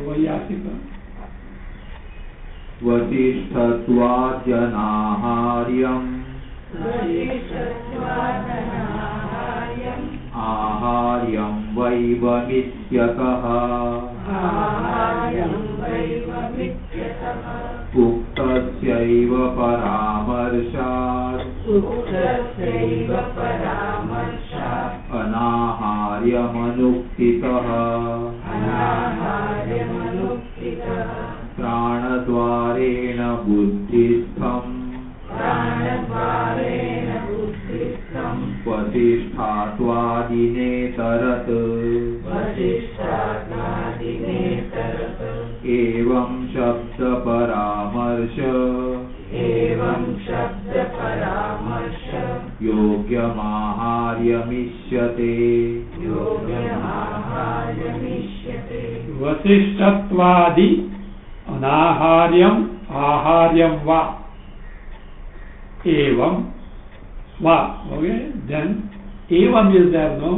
वैयासिक वसिष्ठत्वाद्यनाहार्यम् आहार्यं वैवमित्यतः उक्तस्यैव परामर्शात् अनाहार्यमनुक्तितः प्राणद्वारेण बुद्धिस्थम् वसिष्ठात्वादिनेतरत् एवं शब्दपरामर्श योग्यमाहार्यमिष्यते वसिष्ठत्वादि अनाहार्यम आहार्यम वा एवं वा. Okay, then evam is there, no?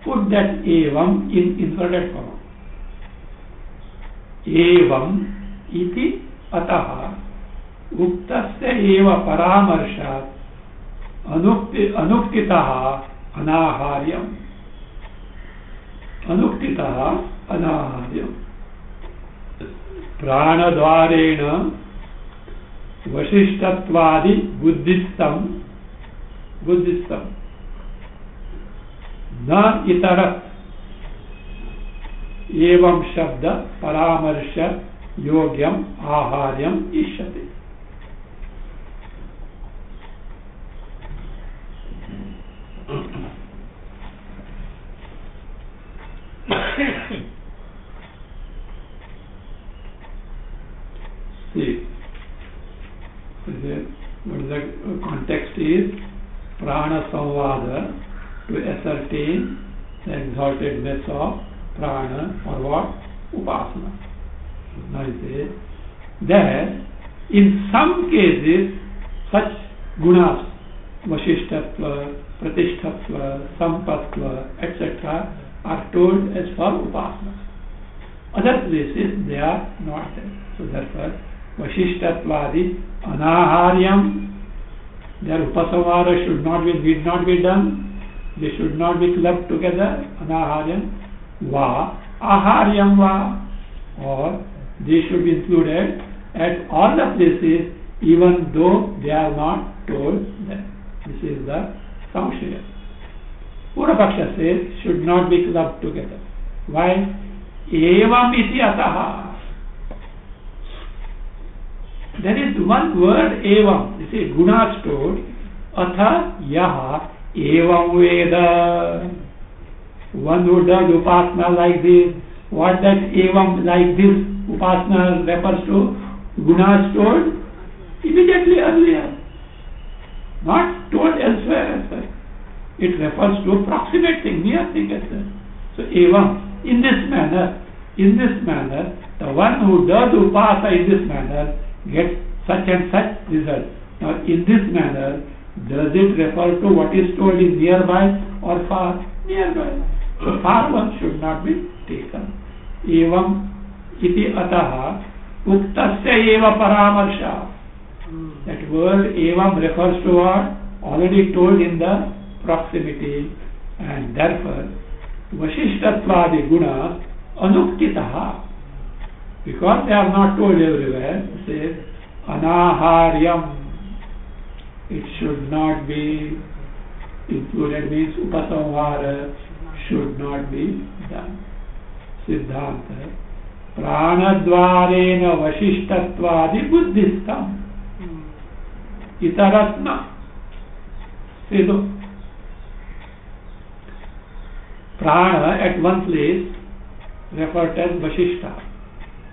Put that evam in inverted comma. Evam iti ataha uktasya eva paramarshad anuktitaha anaharyam. Anuktitaha anaharyam. Pranadvarena वशिष्ठत्वादि बुद्धिस्थम न इतरत एवं शब्द परामर्श योग्यम आहार्यम इष्यते. See, what is the context is prana samvada to ascertain the exaltedness of prana or what? Upasana. Now it says that in some cases such gunas, vasishtatva, pratishtatva, sampatva, etc. are told as for upasana. Other places they are not there. So therefore Vashishtatvadi anaharyam, their upasamara need not be done, they should not be clubbed together. Anaharyam va aharyam va, or they should be included at all the places even though they are not told there. This is the samshaya. Purvapaksha says should not be clubbed together. Why? Evam iti ataha. There is one word evam. You see, gunas told. Atha yaha evam veda. One who does upasana like this. What that evam like this upasana refers to? Gunas told immediately earlier. Not told elsewhere. It refers to proximate thing, near thing, etc. So evam. In this manner, the one who does upasana in this manner gets such and such result. Now, in this manner, does it refer to what is told in nearby or far? Nearby. So, far one should not be taken. Evam iti ataha uktasya eva paramarsha. That word evam refers to what? Already told in the proximity, and therefore, Vashishtatvadi gunas anuktitaha. Because they are not told everywhere, it says anaharyam. It should not be included, means upasamhara should not be done. Siddhanta pranadvarena vashishtatvadi buddhistam itaratna. So, prana at one place referred as vashishta,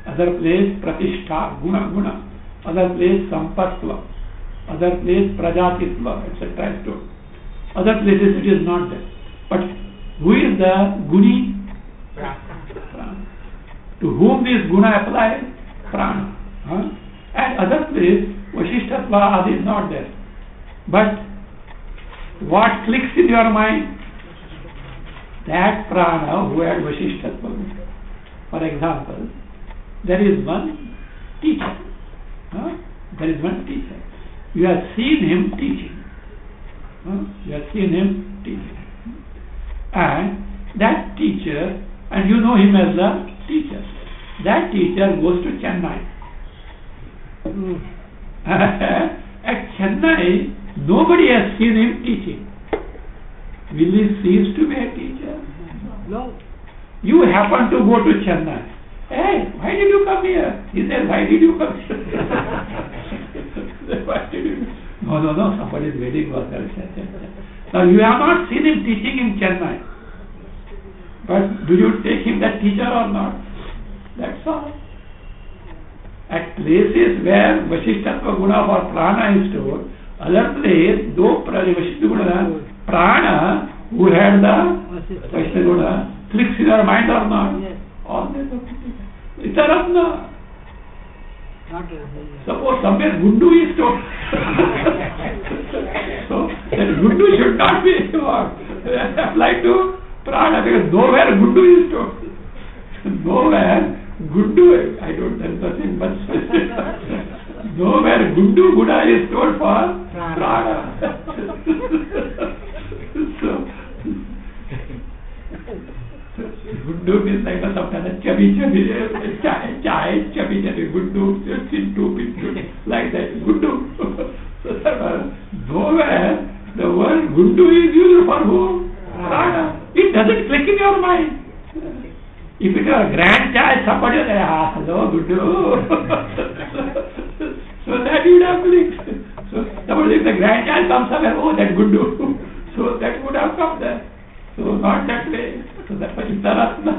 other place pratishtha, guna, other place sampatva, other place prajatitva, etc. is told. Other places it is not there. But who is the guni? Prana. To whom this guna applies? Prana. And other place vashishtatva adi is not there. But what clicks in your mind? That prana who had vashishtatva. For example, there is one teacher. There is one teacher. You have seen him teaching. You have seen him teaching. And that teacher, and you know him as the teacher. That teacher goes to Chennai. At Chennai, nobody has seen him teaching. Will he cease to be a teacher? No. You happen to go to Chennai. Hey, why did you come here? He said, why did you come here? Why did you? No, somebody is waiting for her. Now you have not seen him teaching in Chennai. But do you take him that teacher or not? That's all. At places where Vasishthatva Guna for Prana is stored, other place, though Vasishthatva Guna, Prana, who had the Vasishthatva Guna, clicks in your mind or not? Yes. All that. Itaratna. Suppose somewhere Gundu is stored. So that Gundu should not be applied to Prana, because nowhere Gundu is stored. Nowhere Gundu, I don't know nothing much. Nowhere Gundu Guna is stored for Prana. So Gundu means like sometimes chubby, chai, chubby, Gundu, Chintu, Pintu, like that, Gundu. So nowhere the word Gundu is used for who? Prana. It doesn't click in your mind. If it were a grandchild, somebody would say, hello, Gundu. So that would have clicked. So suppose if the grandchild comes somewhere, oh, that Gundu. So that would have come there. So not that way. So that's why Itaratna.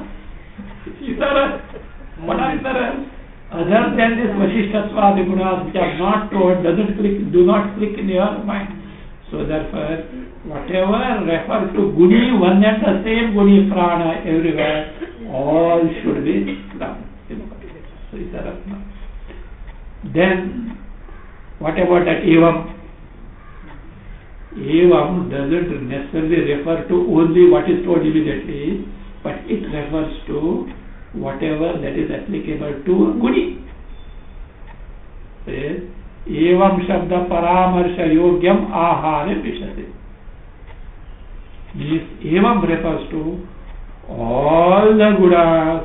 What are Itaras? Other than this Vasishthatva, the Gunas which are not told, do not click in your mind. So therefore, whatever refers to Guni, one and the same Guni Prana everywhere, all should be done. So Itaratna. Then, what about that Evam? Evam doesn't necessarily refer to only what is told immediately, but it refers to whatever that is applicable to Guni. Evam Shabda Paramarsha Yogyam Ahare Vishate. Means Evam refers to all the Gunas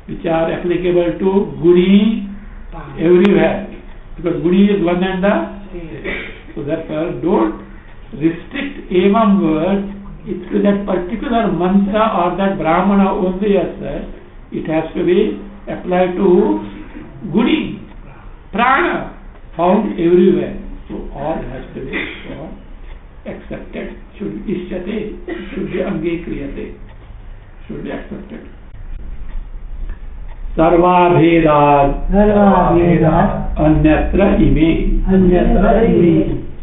which are applicable to Guni everywhere. Because Guni is one and the same. So therefore, don't restrict Evam word to that particular mantra or that Brahmana only as such. It has to be applied to Guni, Prana, found everywhere. So all has to be accepted. Should be Ishyate, should be Angekriyate, should be accepted. Sarva Bhedat Anyatra Ime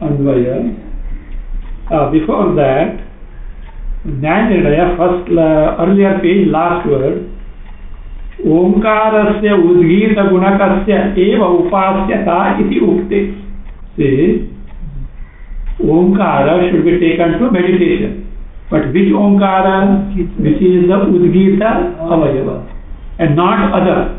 Anvaya. Before that, Nyaniraya, first earlier page, last word. Omkarasya udgita gunakasya eva upasyata iti ukte. See, Omkara should be taken to meditation. But which Omkara? Which is the udgita avayava, and not other.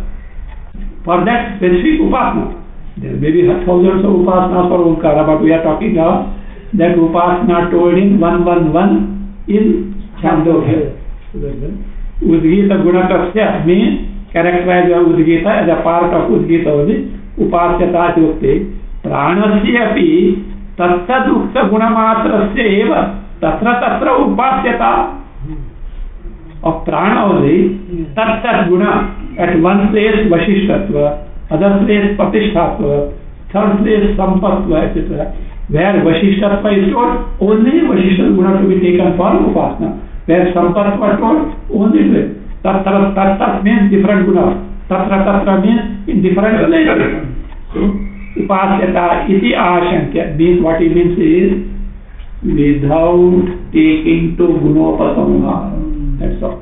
For that specific upasana. There may be thousands of upasanas for Omkara, but we are talking of that upasana told in 111 in Chandogya. Udgita gunakasya means characterize Udgita as a part of Udgita only. Upasyata yukte. Pranasya api tattad ukta gunamatrasya eva tatra upasyata. Of prana only, tattad guna. At one place Vasishthatva, other place Patishtatva, third place Sampatva, etc. Where Vasishthatva is told, only Vasishthatva guna to be taken for upasana. Where Sampatva told, only way. Tatra means different guna. Tatra means in different places. So, upasyata iti ashankya means what it means is without taking to gunopasamhara. That's all.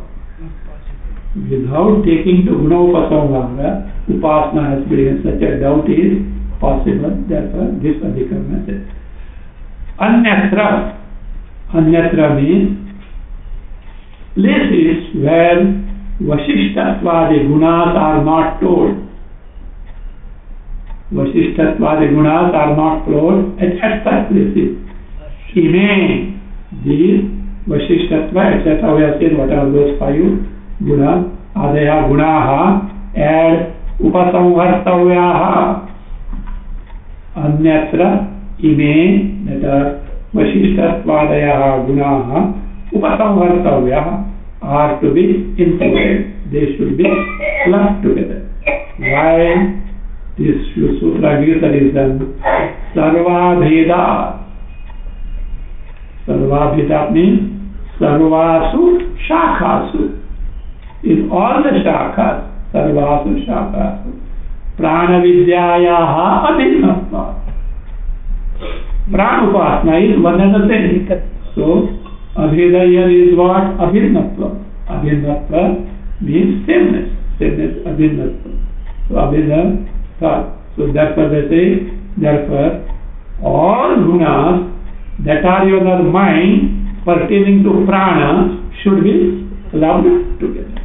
Without taking to gunopasamhara, upasana has been such a doubt is possible. Therefore, this adhikarana says. Anyatra means places where Vasishtatvadi gunas are not told. Vasishtatvadi gunas are not told at abstract places. Ime, these Vasishtatva, etc. We have seen what are those 5 gunas. Adaya gunaha and upasamvartavyaha. Anyatra ime, that are Vasishtatvadayaha gunaha upasamvartavyaha are to be included. They should be clubbed together. Why this sutra gives the reason? Sarvabheda. Sarvabheda means sarvasu shakhasu. In all the shakhas, sarvasu shakhasu. Prana vidyayaha abhinnatva. Prana upasana is one and the same. So, Abheda here is what? Abhinnatva. Abhinnatva means sameness. Sameness, abhinnatva. So, Abheda, thought. So, therefore they say, therefore, all gunas that are in your mind pertaining to prana should be clubbed together.